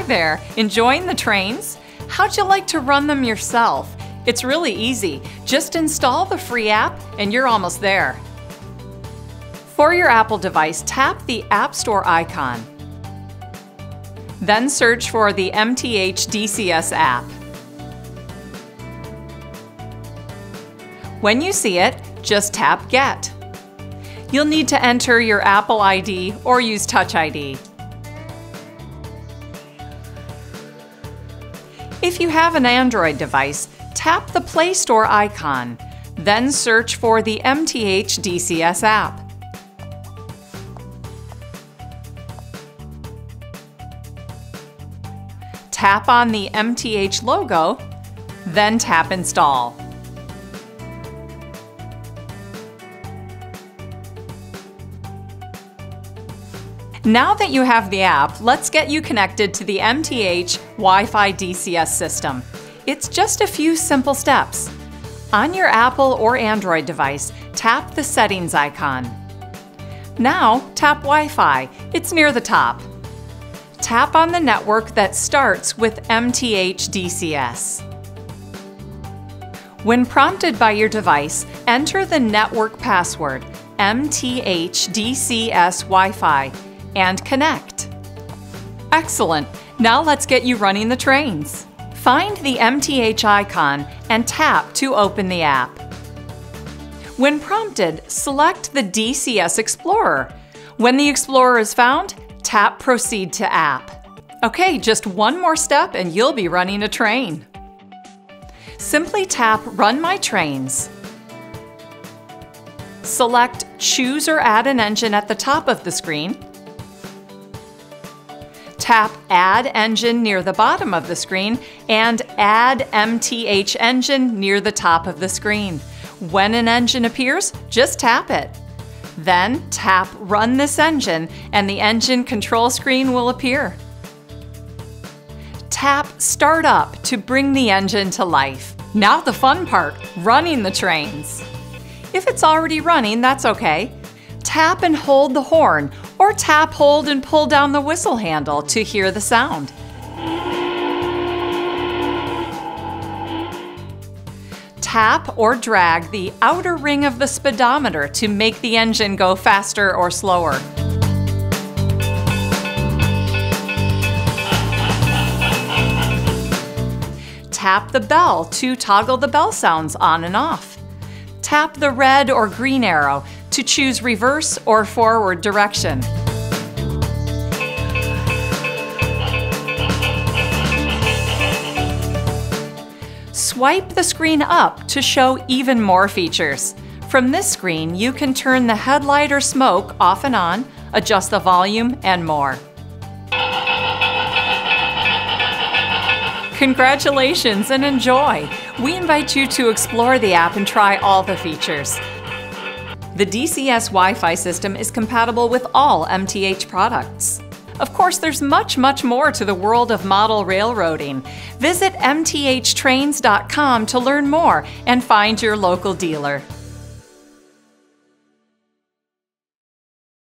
there, enjoying the trains? How'd you like to run them yourself? It's really easy. Just install the free app and you're almost there. For your Apple device, tap the App Store icon. Then search for the M.T.H. DCS app. When you see it, just tap Get. You'll need to enter your Apple ID or use Touch ID. If you have an Android device, tap the Play Store icon, then search for the M.T.H. DCS app. Tap on the M.T.H. logo, then tap Install. Now that you have the app, let's get you connected to the M.T.H. Wi-Fi DCS system. It's just a few simple steps. On your Apple or Android device, tap the Settings icon. Now, tap Wi-Fi. It's near the top. Tap on the network that starts with M.T.H. DCS. When prompted by your device, enter the network password, M.T.H. DCS Wi-Fi, and connect. Excellent! Now let's get you running the trains. Find the M.T.H. icon and tap to open the app. When prompted, select the DCS Explorer. When the Explorer is found, tap Proceed to App. Okay, just one more step and you'll be running a train. Simply tap Run My Trains. Select Choose or Add an Engine at the top of the screen. Tap Add Engine near the bottom of the screen and Add M.T.H. Engine near the top of the screen. When an engine appears, just tap it. Then tap Run this engine and the engine control screen will appear. Tap Start Up to bring the engine to life. Now the fun part, running the trains. If it's already running, that's okay. Tap and hold the horn, or tap, hold, and pull down the whistle handle to hear the sound. Tap or drag the outer ring of the speedometer to make the engine go faster or slower. Tap the bell to toggle the bell sounds on and off. Tap the red or green arrow to choose reverse or forward direction. Swipe the screen up to show even more features. From this screen, you can turn the headlight or smoke off and on, adjust the volume, and more. Congratulations and enjoy! We invite you to explore the app and try all the features. The DCS Wi-Fi system is compatible with all M.T.H. products. Of course, there's much more to the world of model railroading. Visit mthtrains.com to learn more and find your local dealer.